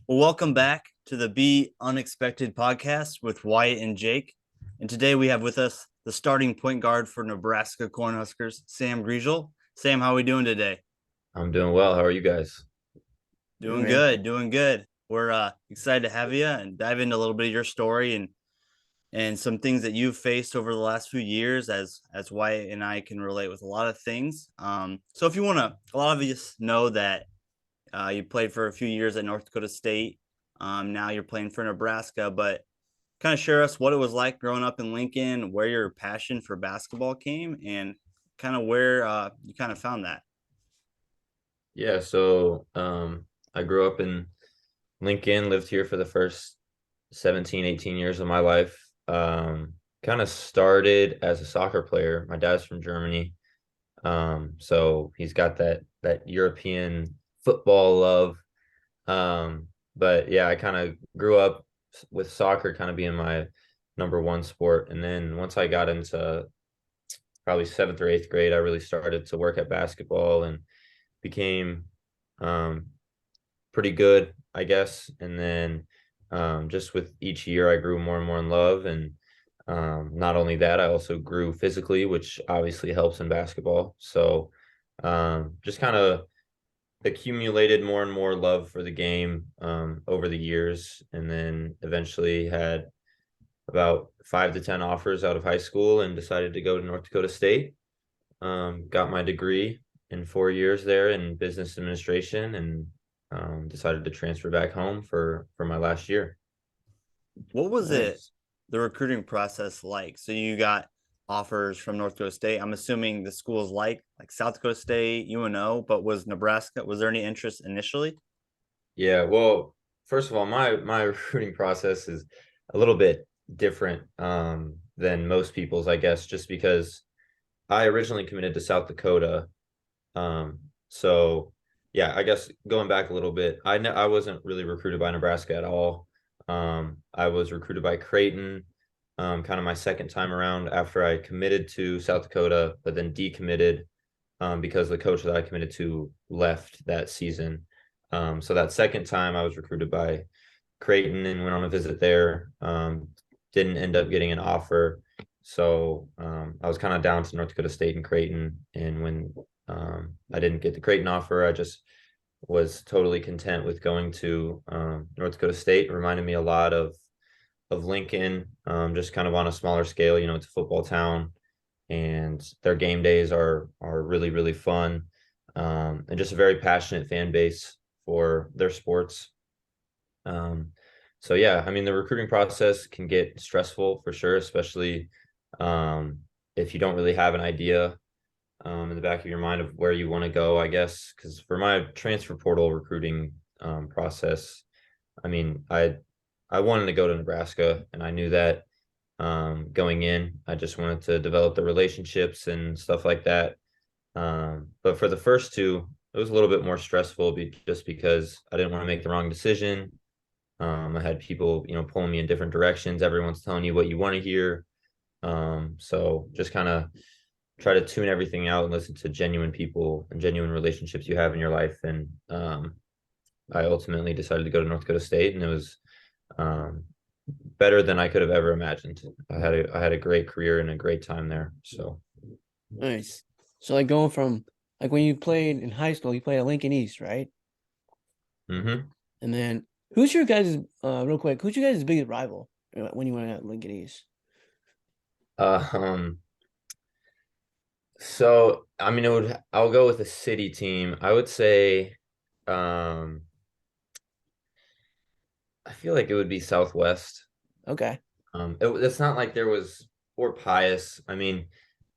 Well, welcome back to the Be Unexpected podcast with Wyatt and Jake. And today we have with us the starting point guard for Nebraska Cornhuskers, Sam Griesel. Sam, how are we doing today? I'm doing well. How are you guys? Doing good, doing good. We're excited to have you and dive into a little bit of your story and some things that you've faced over the last few years as Wyatt and I can relate with a lot of things. So if you want to, a lot of us know that you played for a few years at North Dakota State. Now you're playing for Nebraska, but kind of share us what it was like growing up in Lincoln, where your passion for basketball came, and kind of where you kind of found that. Yeah, so I grew up in Lincoln, lived here for the first 17, 18 years of my life. Kind of started as a soccer player. My dad's from Germany. So he's got that European football love. But yeah, I kind of grew up with soccer kind of being my number one sport. And then once I got into probably seventh or eighth grade, I really started to work at basketball and became um, pretty good, I guess. And then just with each year, I grew more and more in love. And not only that, I also grew physically, which obviously helps in basketball. So just kind of accumulated more and more love for the game over the years. And then eventually had about 5 to 10 offers out of high school and decided to go to North Dakota State. Got my degree in 4 years there in business administration and decided to transfer back home for my last year. What was it, Nice. the recruiting process like? So you got offers from North Dakota State. I'm assuming the schools like South Dakota State, UNO, but was Nebraska? Was there any interest initially? Yeah, well, first of all, my recruiting process is a little bit different than most people's, I guess, just because I originally committed to South Dakota. So yeah, I guess going back a little bit, I wasn't really recruited by Nebraska at all. I was recruited by Creighton, kind of my second time around after I committed to South Dakota, but then decommitted because the coach that I committed to left that season. So that second time I was recruited by Creighton and went on a visit there. Didn't end up getting an offer. So I was kind of down to North Dakota State and Creighton. And when I didn't get the Creighton offer, I just was totally content with going to North Dakota State. It reminded me a lot of Lincoln, just kind of on a smaller scale. You know, it's a football town, and their game days are really really fun, and just a very passionate fan base for their sports. Um, so yeah, I mean the recruiting process can get stressful for sure, especially if you don't really have an idea in the back of your mind of where you want to go, I guess. Because for my transfer portal recruiting process, I mean, I wanted to go to Nebraska, and I knew that going in. I just wanted to develop the relationships and stuff like that. But for the first two, it was a little bit more stressful just because I didn't want to make the wrong decision. I had people, pulling me in different directions. Everyone's telling you what you want to hear. So just kind of try to tune everything out and listen to genuine people and genuine relationships you have in your life. And I ultimately decided to go to North Dakota State, and it was um, better than I could have ever imagined. I had a great career and a great time there. So Nice. So like going from like when you played in high school, you played at Lincoln East, right? hmm And then who's your guys' real quick, who's your guys' biggest rival when you went at Lincoln East? uh, um, so I mean, I'll go with a city team. I would say, um, I feel like it would be Southwest. Okay. It's not like there was or Pius. I mean,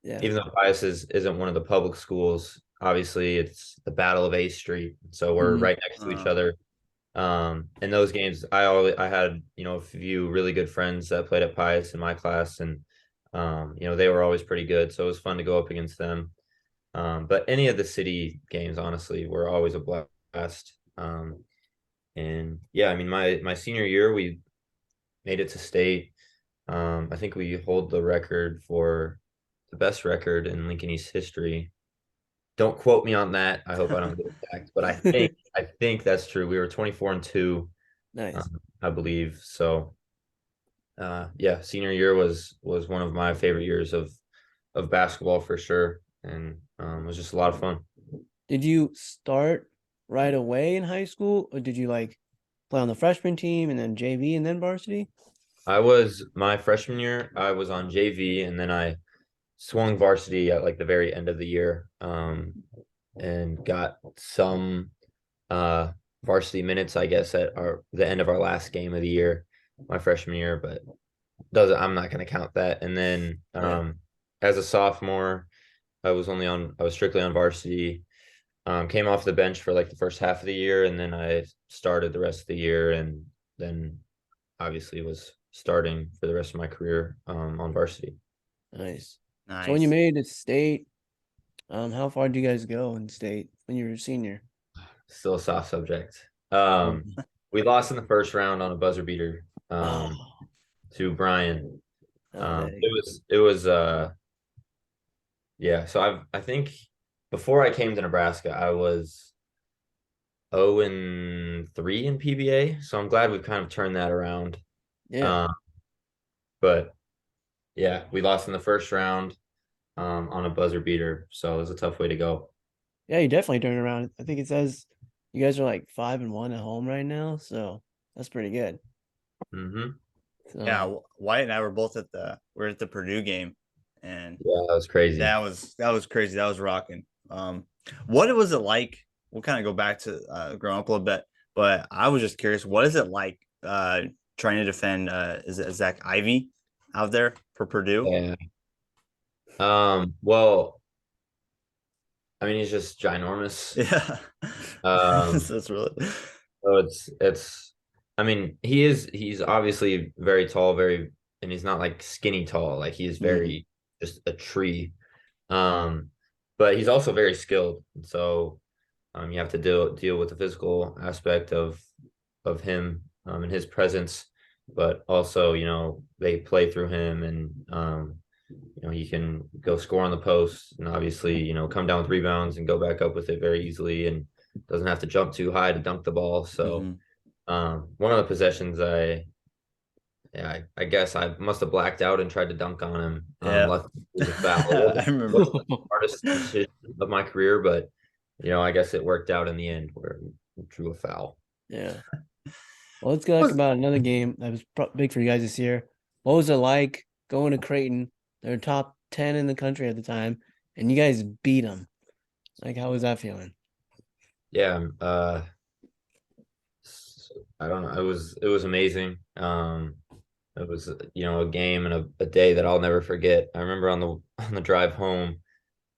Yeah. even though Pius isn't one of the public schools, obviously it's the Battle of A Street, so we're Mhm. right next to each other. In those games, I had a few really good friends that played at Pius in my class, and they were always pretty good, so it was fun to go up against them. But any of the city games, honestly, were always a blast. And yeah, I mean, my senior year, we made it to state. I think we hold the record for the best record in Lincoln East history. Don't quote me on that. I hope I don't get attacked, but I think that's true. We were 24-2. Nice. I believe. So yeah, senior year was one of my favorite years of basketball for sure, and it was just a lot of fun. Did you start right away in high school, or did you like play on the freshman team and then JV and then varsity? I was my freshman year, I was on JV, and then I swung varsity at like the very end of the year, and got some varsity minutes, I guess, at the end of our last game of the year, my freshman year, but doesn't I'm not going to count that. And then as a sophomore, I was strictly on varsity. Came off the bench for like the first half of the year, and then I started the rest of the year, and then obviously was starting for the rest of my career on varsity. Nice. So when you Nice. made it state, how far did you guys go in state when you were a senior? Still a soft subject. Mhm. We lost in the first round on a buzzer beater Oh, to Brian. oh, dang. It was yeah. So I think before I came to Nebraska, I was 0-3 in PBA. So I'm glad we've kind of turned that around. Yeah. Um, but yeah, we lost in the first round on a buzzer beater. So it was a tough way to go. Yeah, you definitely turned around. I think it says you guys are like 5-1 at home right now, so that's pretty good. Hmm. Yeah, So Wyatt and I were both we're at the Purdue game, and Yeah, that was crazy. that was crazy. That was rocking. What was it like? We'll kind of go back to growing up a little bit, but I was just curious. What is it like trying to defend? Is it Zach Ivy out there for Purdue? Yeah. Well, I mean, he's just ginormous. Yeah, Um, that's really. so I mean, he's obviously very tall, and he's not like skinny tall, like he's mhm. very just a tree. Um, but he's also very skilled. So you have to deal with the physical aspect of him and his presence, but also, they play through him, and he can go score on the post, and obviously, come down with rebounds and go back up with it very easily, and doesn't have to jump too high to dunk the ball. So Mhm. one of the possessions, yeah, I guess I must have blacked out and tried to dunk on him. Yeah, Luckily it was a foul. It I remember. wasn't the hardest decision of my career, but I guess it worked out in the end where we drew a foul. Yeah. Well, let's talk about another game that was big for you guys this year. What was it like going to Creighton? They're top 10 in the country at the time, and you guys beat them. Like, how was that feeling? Yeah, I don't know. It was amazing. It was a game and a day that I'll never forget. I remember on the drive home,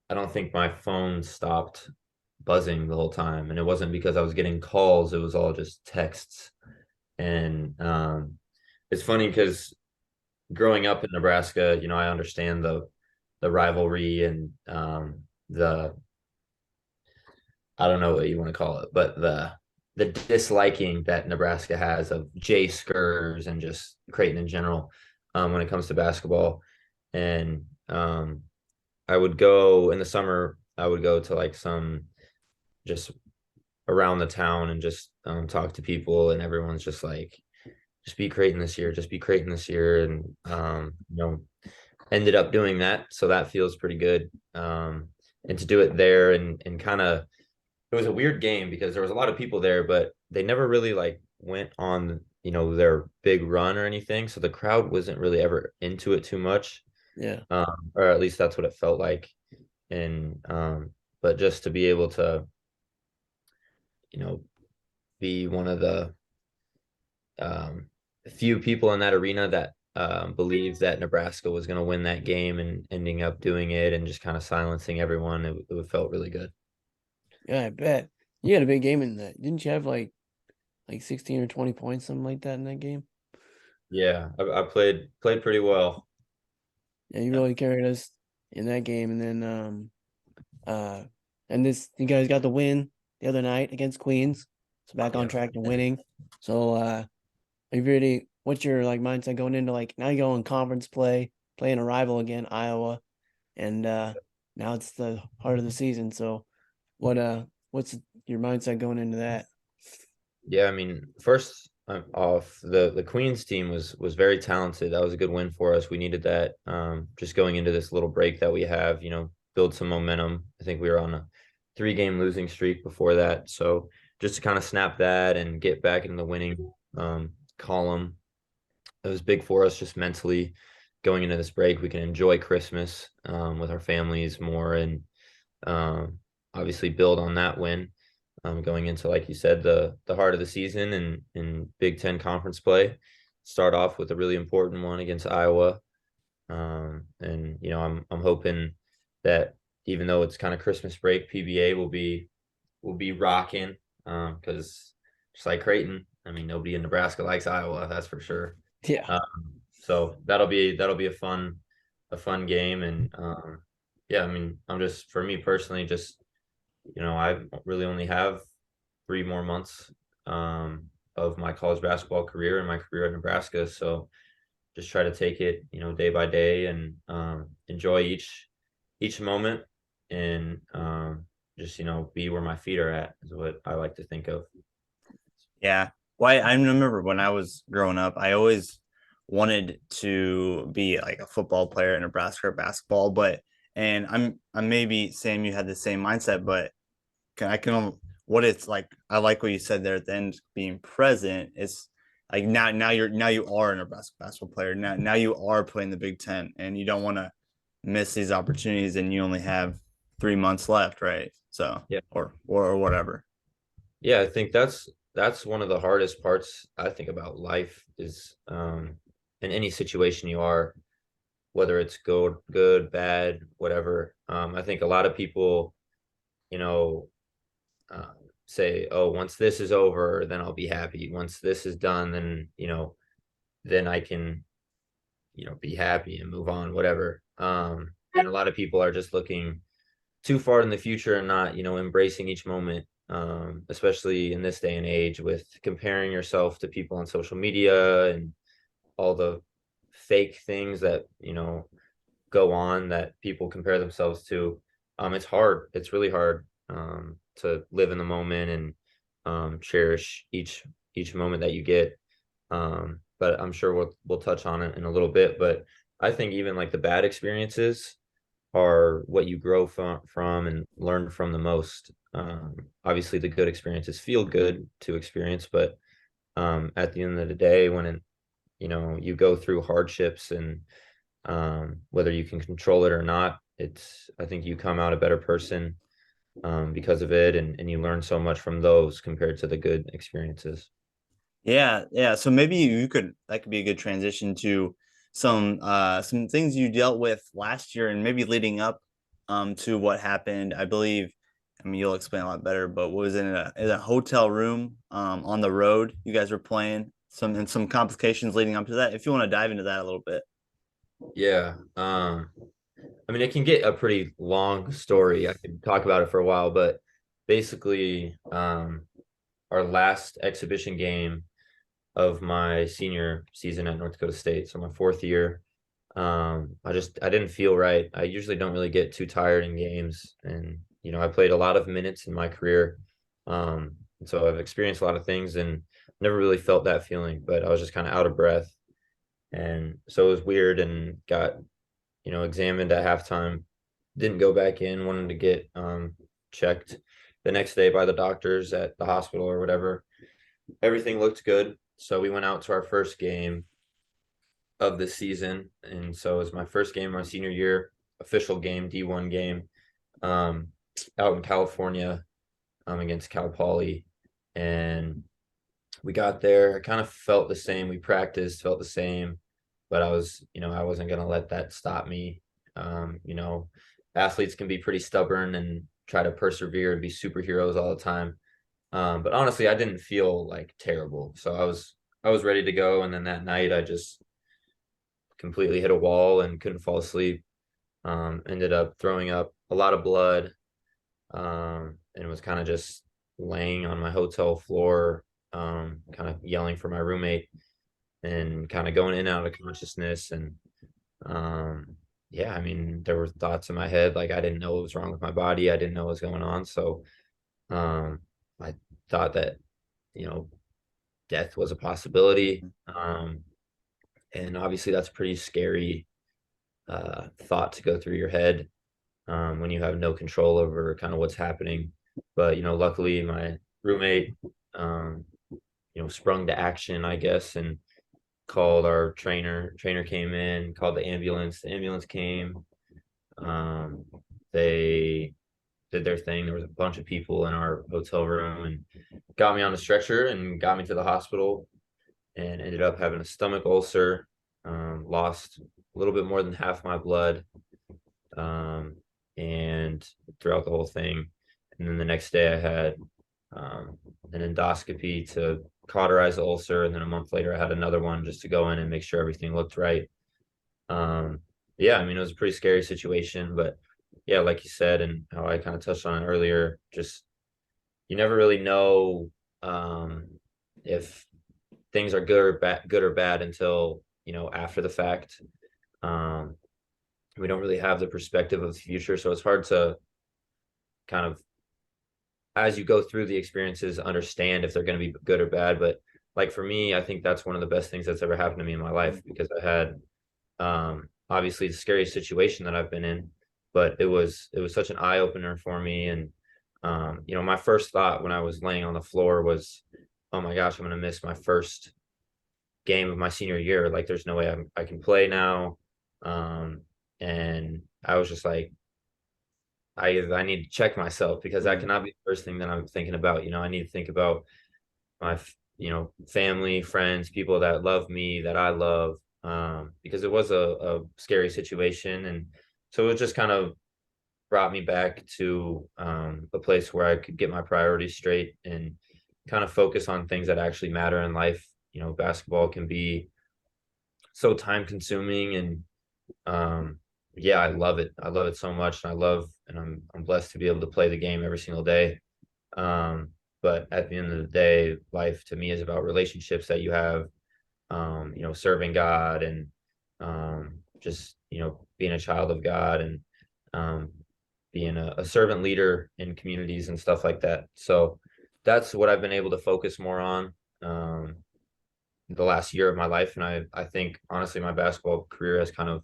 I don't think my phone stopped buzzing the whole time, and it wasn't because I was getting calls. It was all just texts. And it's funny because growing up in Nebraska, I understand the rivalry and the I don't know what you want to call it, but the disliking that Nebraska has of Jay Skurs and just Creighton in general when it comes to basketball. And I would go in the summer. I would go to like some just around the town and just talk to people, and everyone's just like, just be Creighton this year, just be Creighton this year, and ended up doing that. So that feels pretty good. And to do it there and kind of, it was a weird game because there was a lot of people there, but they never really like went on, their big run or anything. So the crowd wasn't really ever into it too much. Yeah. Or at least that's what it felt like. And but just to be able to, you know, be one of the um few people in that arena that believed that Nebraska was going to win that game and ending up doing it and just kind of silencing everyone, it felt really good. Yeah, I bet. You had a big game in that. Didn't you have like 16 or 20 points, something like that in that game? Yeah, I played pretty well. Yeah, you Yeah. really carried us in that game. And then uh and this you guys got the win the other night against Queens. So back on Yeah. track to winning. So are you ready? What's your like mindset going into like now you go in conference play, playing a rival again, Iowa, and now it's the heart of the season. So what's your mindset going into that? Yeah, I mean, first, off. The Queens team was very talented. That was a good win for us. We needed that. Just going into this little break that we have, build some momentum. I think we were on a 3-game losing streak before that, so just to kind of snap that and get back in the winning column, it was big for us just mentally going into this break. We can enjoy Christmas with our families more, and obviously build on that win. Going into, like you said, the heart of the season and in Big Ten conference play, start off with a really important one against Iowa. And I'm hoping that even though it's kind of Christmas break, PBA will be rocking, because just like Creighton, I mean, nobody in Nebraska likes Iowa, that's for sure. Yeah. So that'll be a fun game, and yeah, I mean, for me personally, just I really only have 3 more months of my college basketball career and my career at Nebraska. So just try to take it, day by day, and enjoy each moment, and just be where my feet are at is what I like to think of. Yeah. Well, I remember when I was growing up, I always wanted to be like a football player in Nebraska or basketball, and I'm maybe Sam, you had the same mindset, but what it's like. I like what you said there at the end, being present. It's like now you are a Nebraska basketball player. Now you are playing the Big Ten, and you don't want to miss these opportunities, and you only have 3 months left, right? So Yeah, or whatever. yeah, I think that's one of the hardest parts I think about life is in any situation you are, whether it's good, bad, whatever. I think a lot of people, you know, say, oh, once this is over, then I'll be happy. Once this is done, then, then I can, be happy and move on, whatever. And a lot of people are just looking too far in the future and not, embracing each moment, especially in this day and age with comparing yourself to people on social media and all the fake things that, go on that people compare themselves to. It's hard. It's really hard to live in the moment and cherish each moment that you get. But I'm sure we'll touch on it in a little bit. But I think even like the bad experiences are what you grow from and learn from the most. Obviously, the good experiences feel good to experience, but at the end of the day, when you go through hardships and whether you can control it or not, I think you come out a better person because of it, and you learn so much from those compared to the good experiences. Yeah. So maybe that could be a good transition to some things you dealt with last year and maybe leading up to what happened. I believe, I mean, you'll explain a lot better, but what was in a hotel room on the road you guys were playing, some complications leading up to that, if you want to dive into that a little bit. Yeah. I mean, it can get a pretty long story. I could talk about it for a while, but basically, our last exhibition game of my senior season at North Dakota State, so my 4th year, I didn't feel right. I usually don't really get too tired in games, and I played a lot of minutes in my career, so I've experienced a lot of things and never really felt that feeling. But I was just kind of out of breath, and so it was weird, and got examined at halftime. Didn't go back in. Wanted to get checked the next day by the doctors at the hospital or whatever. Everything looked good, so we went out to our first game of the season, and so it was my first game my senior year, official game, D1 game, out in California, against Cal Poly. And we got there. I kind of felt the same. We practiced, felt the same, but I wasn't going to let that stop me. Athletes can be pretty stubborn and try to persevere and be superheroes all the time. But honestly, I didn't feel like terrible. So I was ready to go. And then that night I just completely hit a wall and couldn't fall asleep. Ended up throwing up a lot of blood. And was kind of just laying on my hotel floor, kind of yelling for my roommate and kind of going in and out of consciousness. And yeah, I mean, there were thoughts in my head like I didn't know what was wrong with my body. I didn't know what was going on. So I thought that, death was a possibility. And obviously that's a pretty scary thought to go through your head when you have no control over kind of what's happening. But, luckily my roommate, sprung to action, I guess, and called our trainer. Trainer came in, called the ambulance. The ambulance came. They did their thing. There was a bunch of people in our hotel room and got me on the stretcher and got me to the hospital, and ended up having a stomach ulcer. Lost a little bit more than half my blood, and throughout the whole thing. And then the next day I had an endoscopy to cauterize the ulcer, and then a month later I had another one just to go in and make sure everything looked right. Yeah, I mean, it was a pretty scary situation, but yeah, like you said, and how I kind of touched on it earlier, just you never really know if things are good or bad until after the fact. We don't really have the perspective of the future, so it's hard to kind of, as you go through the experiences, understand if they're going to be good or bad. But like for me, I think that's one of the best things that's ever happened to me in my life, because I had obviously the scariest situation that I've been in, but it was such an eye opener for me. And my first thought when I was laying on the floor was, oh my gosh, I'm going to miss my first game of my senior year. Like, there's no way I can play now. And I was just like, I need to check myself, because that cannot be the first thing that I'm thinking about. I need to think about my, family, friends, people that love me, that I love, because it was a scary situation. And so it just kind of brought me back to a place where I could get my priorities straight and kind of focus on things that actually matter in life. Basketball can be so time consuming, and yeah, I love it. I love it so much. And I'm blessed to be able to play the game every single day. But at the end of the day, life to me is about relationships that you have, serving God, and just, being a child of God, and being a servant leader in communities and stuff like that. So that's what I've been able to focus more on the last year of my life. And I think honestly, my basketball career has kind of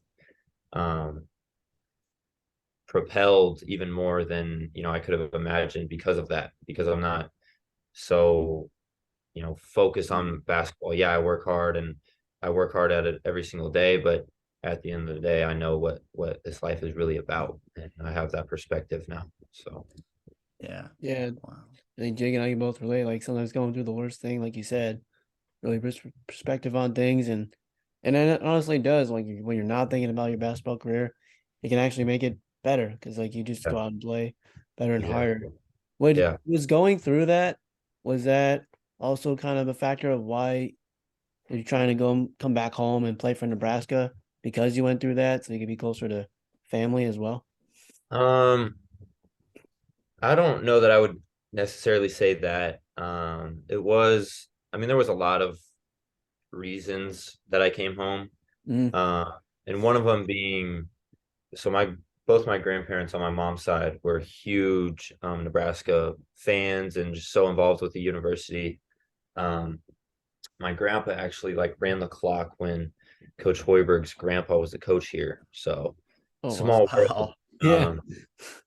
propelled even more than I could have imagined, because of that, because I'm not so focused on basketball. Yeah, I work hard at it every single day, but at the end of the day, I know what this life is really about, and I have that perspective now. So Yeah. Wow. I think Jake and I can both relate. Like, sometimes going through the worst thing, like you said, really perspective on things, and it honestly does. Like, when you're not thinking about your basketball career, it can actually make it better, because like you just go out and play better and harder. What was going through that? Was that also kind of a factor of why you're trying to come back home and play for Nebraska, because you went through that, so you could be closer to family as well? I don't know that I would necessarily say that. It was, I mean, there was a lot of reasons that I came home. And one of them being, so both my grandparents on my mom's side were huge Nebraska fans, and just so involved with the university. My grandpa actually ran the clock when Coach Hoiberg's grandpa was the coach here. So small world. Yeah.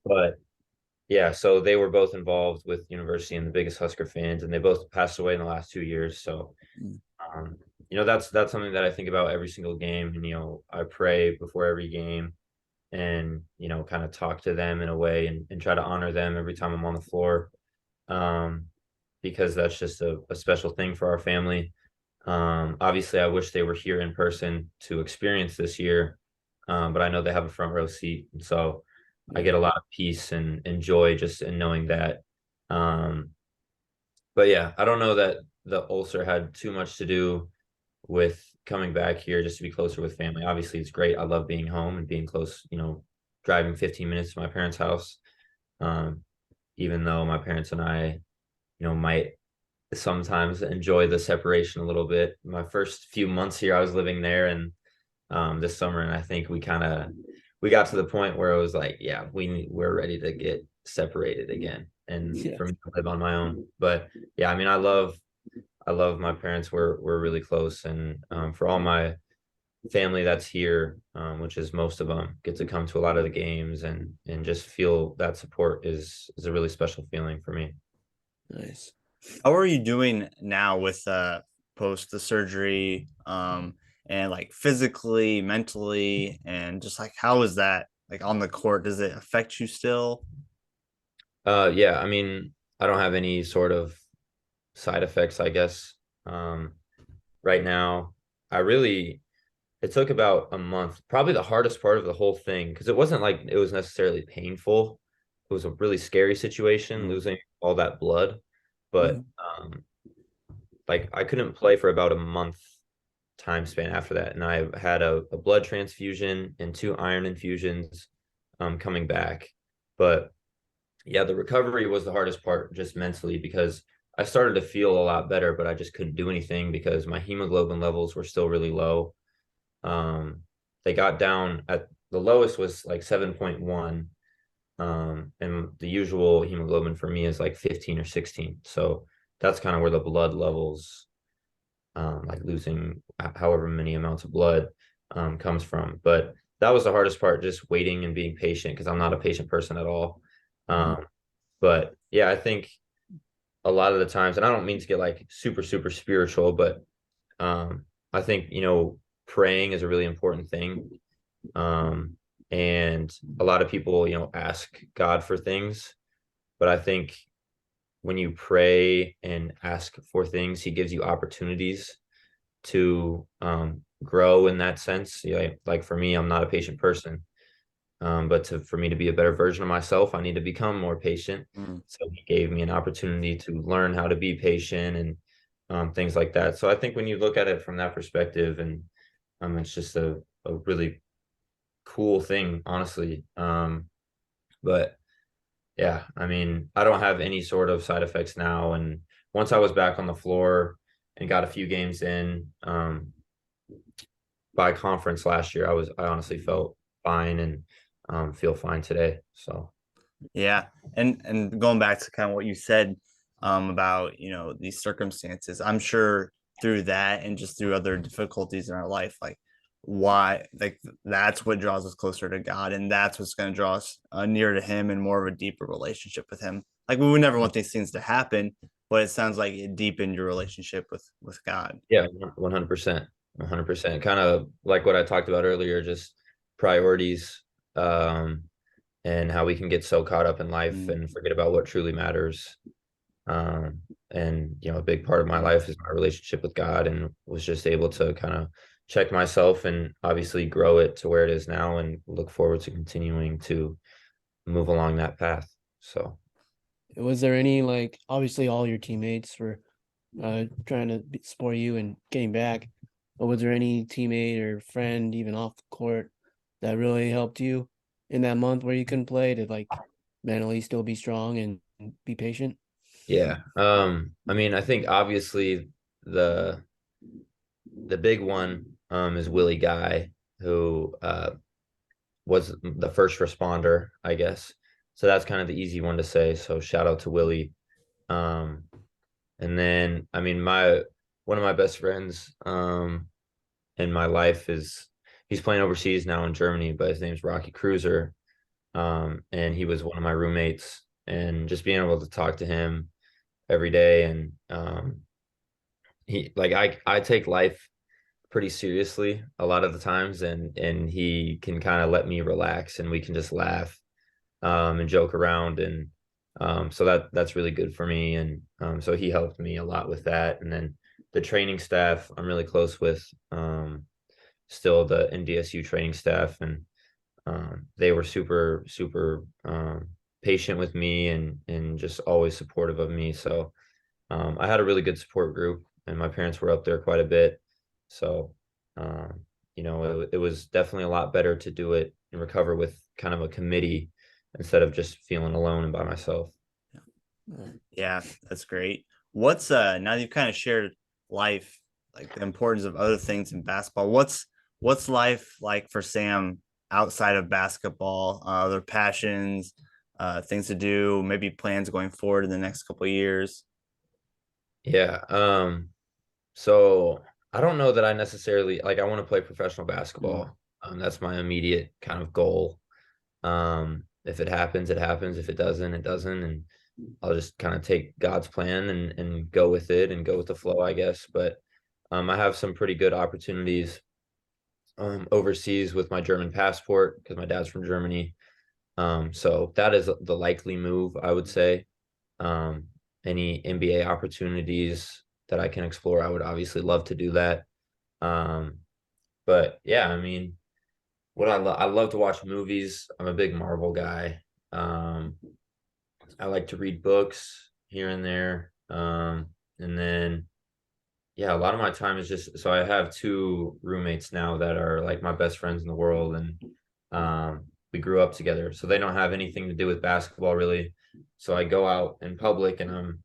But yeah, so they were both involved with university and the biggest Husker fans, and they both passed away in the last 2 years. So that's something that I think about every single game. And I pray before every game, and kind of talk to them in a way, and try to honor them every time I'm on the floor, because that's just a special thing for our family. Obviously I wish they were here in person to experience this year, but I know they have a front row seat, and so I get a lot of peace and joy just in knowing that. But yeah, I don't know that the ulcer had too much to do with coming back here just to be closer with family. Obviously it's great. I love being home and being close, driving 15 minutes to my parents' house. Even though my parents and I, might sometimes enjoy the separation a little bit. My first few months here, I was living there, and this summer, and I think we got to the point where it was like, yeah, we're ready to get separated again, and for me to live on my own. But yeah, I mean, I love I love my parents. We're really close, and for all my family that's here, which is most of them, get to come to a lot of the games and just feel that support is a really special feeling for me. Nice. How are you doing now with post the surgery, and like physically, mentally, and just like how is that like on the court? Does it affect you still? Yeah, I mean, I don't have any sort of side effects, I guess. Um, right now, I really it took about a month, probably the hardest part of the whole thing, because it wasn't like it was necessarily painful. It was a really scary situation, Mm. losing all that blood. But like I couldn't play for about a month time span after that. And I had a blood transfusion and 2 iron infusions coming back. But yeah, the recovery was the hardest part just mentally because I started to feel a lot better, but I just couldn't do anything because my hemoglobin levels were still really low. They got down at the lowest was like 7.1. And the usual hemoglobin for me is like 15 or 16. So that's kind of where the blood levels, like losing however many amounts of blood, comes from. But that was the hardest part, just waiting and being patient because I'm not a patient person at all. But yeah, I think a lot of the times, and I don't mean to get like super, super spiritual, but I think, praying is a really important thing. Um, and a lot of people, ask God for things, but I think when you pray and ask for things, he gives you opportunities to grow in that sense. Like for me, I'm not a patient person. But for me to be a better version of myself, I need to become more patient. Mm. So he gave me an opportunity to learn how to be patient and things like that. So I think when you look at it from that perspective, and it's just a really cool thing, honestly. But yeah, I mean, I don't have any sort of side effects now. And once I was back on the floor and got a few games in, by conference last year, I honestly felt fine and feel fine today. So Yeah, and going back to kind of what you said, about these circumstances, I'm sure through that and just through other difficulties in our life, like why like that's what draws us closer to God, and that's what's going to draw us near to Him and more of a deeper relationship with Him. Like we would never want these things to happen, but it sounds like it deepened your relationship with God. yeah, 100%, 100%. Kind of like what I talked about earlier, just priorities, and how we can get so caught up in life Mm. and forget about what truly matters. And a big part of my life is my relationship with God, and was just able to kind of check myself and obviously grow it to where it is now, and look forward to continuing to move along that path. So Was there any, like, obviously all your teammates were trying to support you and getting back, but was there any teammate or friend even off the court that really helped you in that month where you couldn't play to like mentally still be strong and be patient? yeah, I mean, I think obviously the the big one is Willie Guy, who was the first responder, I guess. So that's kind of the easy one to say. So shout out to Willie. Um, and then I mean my one of my best friends in my life is he's playing overseas now in Germany, but his name's Rocky Cruiser. And he was one of my roommates, and just being able to talk to him every day, and he like I take life pretty seriously a lot of the times, and he can kind of let me relax, and we can just laugh and joke around, and so that's really good for me. And so he helped me a lot with that. And then the training staff I'm really close with, still the NDSU training staff, and they were super super patient with me, and just always supportive of me. So I had a really good support group, and my parents were up there quite a bit. So um, it was definitely a lot better to do it and recover with kind of a committee instead of just feeling alone and by myself. Yeah, that's great. What's now that you've kind of shared life, like the importance of other things in basketball, what's life like for Sam outside of basketball? Other passions, things to do, maybe plans going forward in the next couple of years. Yeah. So I don't know that I necessarily like I want to play professional basketball. That's my immediate kind of goal. If it happens, it happens. If it doesn't, it doesn't. And I'll just kind of take God's plan and go with it and go with the flow, I guess. But I have some pretty good opportunities overseas with my German passport because my dad's from Germany. So that is the likely move, I would say. Um, any NBA opportunities that I can explore, I would obviously love to do that. Um, but yeah, I mean, I love to watch movies. I'm a big Marvel guy. Um, I like to read books here and there. And then yeah, a lot of my time is just so I have two roommates now that are like my best friends in the world, and we grew up together. So they don't have anything to do with basketball really. So I go out in public and I'm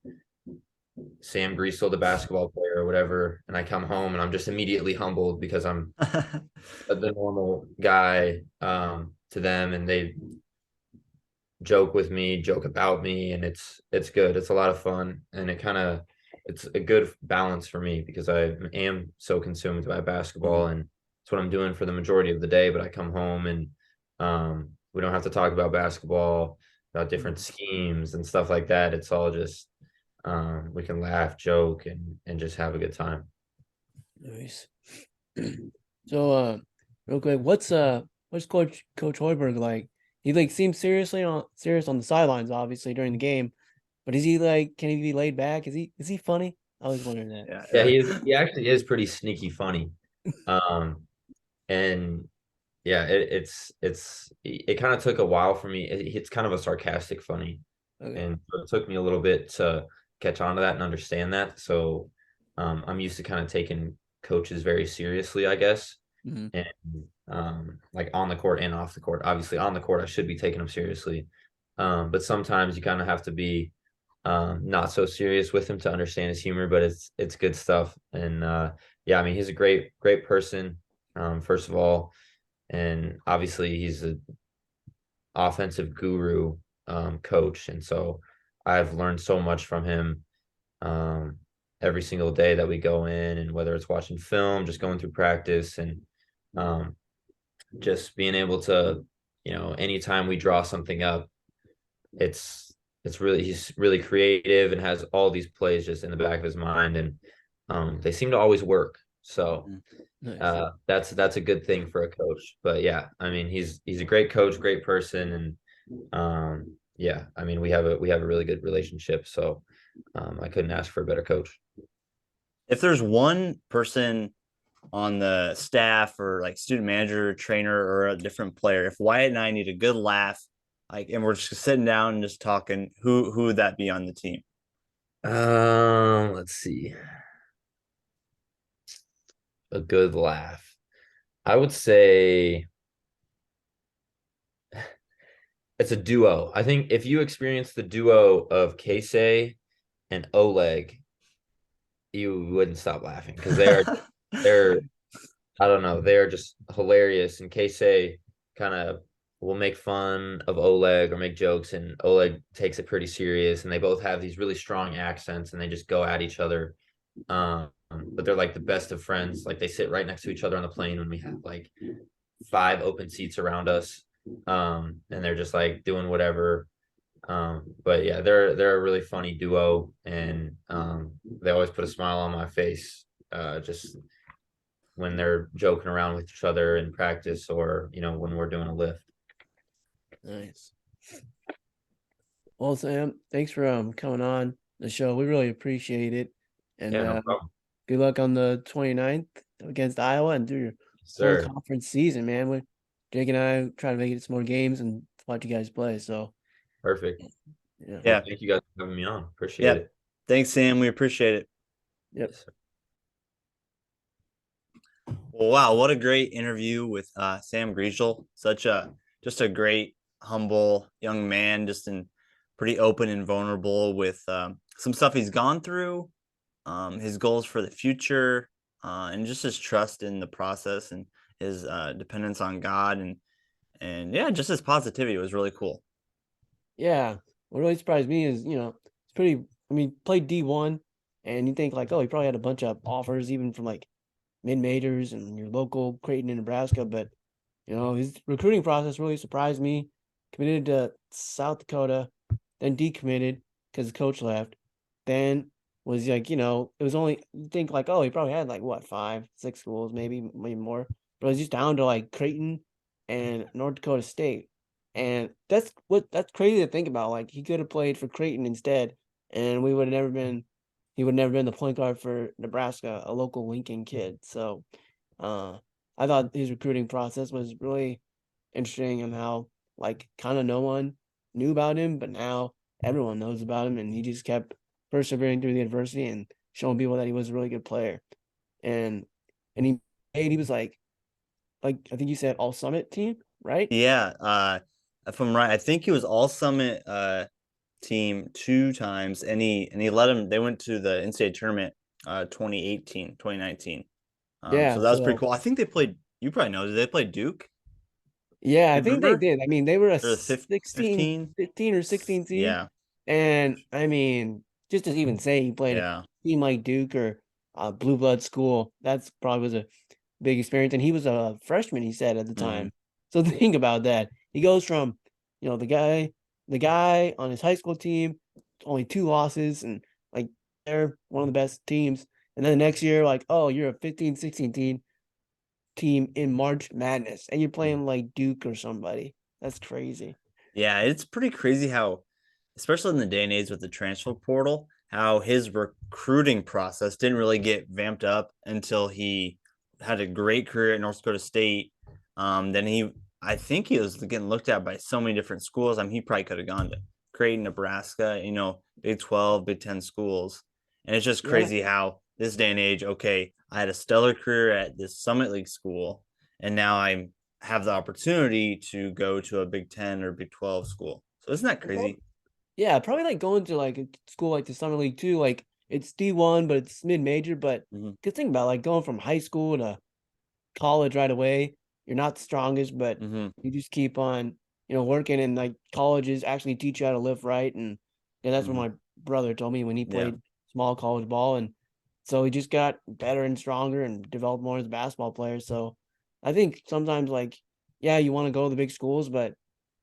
Sam Griesel, the basketball player or whatever, and I come home and I'm just immediately humbled because I'm the normal guy to them, and they joke with me, joke about me, and it's good. It's a lot of fun, and it's a good balance for me because I am so consumed by basketball, and it's what I'm doing for the majority of the day. But I come home and we don't have to talk about basketball, about different schemes and stuff like that. It's all just we can laugh, joke, and just have a good time. Nice. So, real quick, what's Coach Hoiberg like? He like seems serious on the sidelines, obviously during the game, but is he like? Can he be laid back? Is he funny? I was wondering that. Yeah, he actually is pretty sneaky funny. Um, and yeah, it kind of took a while for me. It's kind of a sarcastic funny, Okay. and so it took me a little bit to catch on to that and understand that. So I'm used to kind of taking coaches very seriously, I guess. Mhm. And like on the court and off the court. Obviously, on the court, I should be taking them seriously. But sometimes you kind of have to be not so serious with him to understand his humor, but it's good stuff. And yeah, I mean, he's a great person, first of all, and obviously he's an offensive guru coach, and so I've learned so much from him every single day that we go in, and whether it's watching film, just going through practice, and um, just being able to, anytime we draw something up, it's he's really creative and has all these plays just in the back of his mind, and they seem to always work. So Nice. that's a good thing for a coach. But yeah, I mean, he's a great coach, great person, and yeah, I mean, we have a really good relationship. So I couldn't ask for a better coach. If there's one person on the staff or like student manager, trainer, or a different player, if Wyatt and I need a good laugh, like, and we're just sitting down and just talking, who would that be on the team? Let's see. A good laugh. I would say it's a duo. I think if you experience the duo of Casey and Oleg, you wouldn't stop laughing because they're I don't know, they're just hilarious. And Casey kind of will make fun of Oleg or make jokes, and Oleg takes it pretty serious. And they both have these really strong accents, and they just go at each other. But they're like the best of friends. Like they sit right next to each other on the plane when we have like 5 open seats around us. And they're just like doing whatever. But yeah, they're a really funny duo, and they always put a smile on my face. Just when they're joking around with each other in practice, or when we're doing a lift. Nice. Well, Sam, thanks for coming on the show. We really appreciate it. And Yeah, no problem. good luck on the 29th against Iowa and through your whole Sir, conference season, man. Jake and I try to make it some more games and watch you guys play. So perfect. yeah. Yeah. Thank you guys for having me on. Appreciate Yep. it. Thanks, Sam. We appreciate it. Yep. Yes, sir. Well, wow, what a great interview with Sam Griesel. Just a great, humble young man, just in pretty open and vulnerable with some stuff he's gone through, his goals for the future, and just his trust in the process and his dependence on God, and yeah, just his positivity was really cool. Yeah. What really surprised me is, it's pretty, I mean, played D1 And you think like, oh, he probably had a bunch of offers even from like mid majors and your local Creighton in Nebraska. But his recruiting process really surprised me. Committed to South Dakota, then decommitted because the coach left. Then was like, it was only, you think like, oh, he probably had like what, 5, 6 schools, maybe more. But it was just down to like Creighton and North Dakota State. And that's crazy to think about. Like he could have played for Creighton instead, and he would never been the point guard for Nebraska, a local Lincoln kid. So I thought his recruiting process was really interesting and how like kind of no one knew about him, but now everyone knows about him, and he just kept persevering through the adversity and showing people that he was a really good player. And he was like I think you said all summit team, right? Yeah. If I'm right, I think he was all summit team 2 times, and he let them. They went to the NCAA tournament 2018, 2019. So Yeah, that was pretty so cool. I think they played. You probably know. Did they play Duke? yeah, Do I you think they remember? did. I mean, they were a Or the 16, 15? 15 or 16 seed. Yeah, And I mean, just to even say he played a yeah. team like Duke or blue blood school, that's probably was a big experience. And he was a freshman, he said at the Hmm. time. So think about that. He goes from, the guy on his high school team, only 2 losses, and like they're one of the best teams. And then the next year, like, oh, you're a 15, 16 team in March Madness, and you're playing like Duke or somebody. That's crazy. Yeah, it's pretty crazy how, especially in the day and age with the transfer portal, how his recruiting process didn't really get vamped up until he had a great career at North Dakota State. Then I think he was getting looked at by so many different schools. I mean, he probably could have gone to Creighton, Nebraska, Big 12, Big 10 schools. And it's just Yeah. crazy how this day and age, okay, I had a stellar career at this Summit League school, and now I have the opportunity to go to a Big 10 or Big 12 school. So isn't that crazy? Yeah, probably like going to like a school like the Summer League too. Like it's D1, but it's mid major. But Mhm, good thing about like going from high school to college right away, you're not the strongest, but mhm, you just keep on, working, and like colleges actually teach you how to live right. And that's what mhm. my brother told me when he Yeah. played small college ball. And so he just got better and stronger and developed more as a basketball player. So I think sometimes like, yeah, you want to go to the big schools, but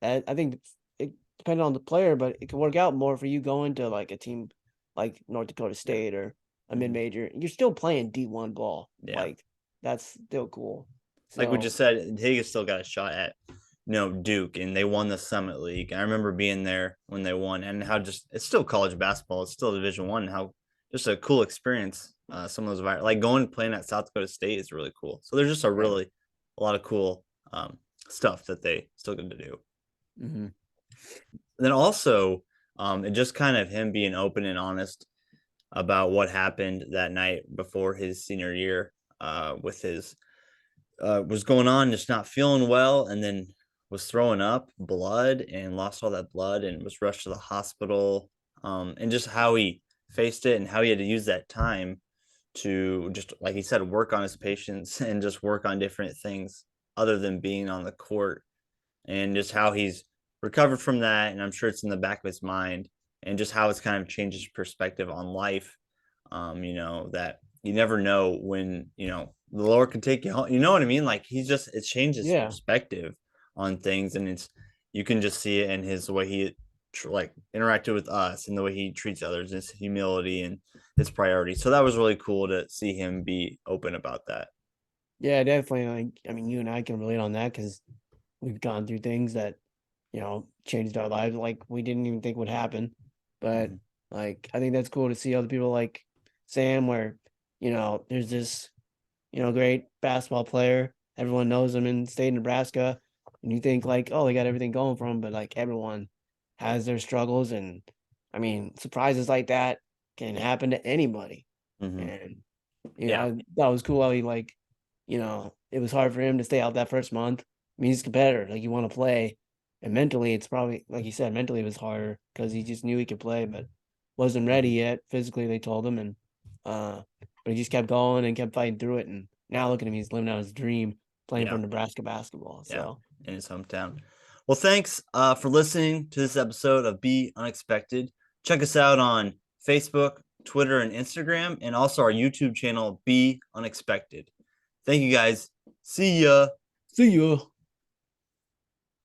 I think it depends on the player, but it can work out more for you going to like a team like North Dakota Yeah. State or a mid Mhm. major. You're still playing D1 ball. Yeah. Like that's still cool. Like we So just said, Higgins still got a shot at Duke, and they won the Summit League. I remember being there when they won, and how just it's still college basketball, it's still Division 1. How just a cool experience. Some of those like going playing at South Dakota State is really cool. So there's just yeah. a lot of cool stuff that they still get to do. Mm-hmm. And then also, and just kind of him being open and honest about what happened that night before his senior year, with his was going on, just not feeling well, and then was throwing up blood and lost all that blood and was rushed to the hospital. And just how he faced it and how he had to use that time to just, like he said, work on his patience and just work on different things other than being on the court, and just how he's recovered from that. And I'm sure it's in the back of his mind, and just how it's kind of changed his perspective on life. That you never know when, the Lord can take you home. You know what I mean? Like it changes Yeah. perspective on things. And you can just see it in his way he like interacted with us and the way he treats others, his humility and his priorities. So that was really cool to see him be open about that. Yeah, definitely. Like, I mean, you and I can relate on that because we've gone through things that, changed our lives like we didn't even think would happen. But Mhm. like, I think that's cool to see other people like Sam, where, there's this, great basketball player. Everyone knows him in the state of Nebraska. And you think like, oh, they got everything going for them, but like everyone has their struggles. And I mean, surprises like that can happen to anybody. Mhm. And, Yeah. I thought it was cool how he like, it was hard for him to stay out that first month. I mean, he's a competitor, like you want to play. And mentally, it's probably, like you said, mentally it was harder because he just knew he could play, but wasn't ready Mhm. yet. Physically, they told him. And, but he just kept going and kept fighting through it. And now look at him, he's living out his dream playing for Yeah. Nebraska basketball. Yeah. So, In his hometown. Well, thanks for listening to this episode of Be Unexpected. Check us out on Facebook, Twitter, and Instagram, and also our YouTube channel, Be Unexpected. Thank you guys. See ya. See you.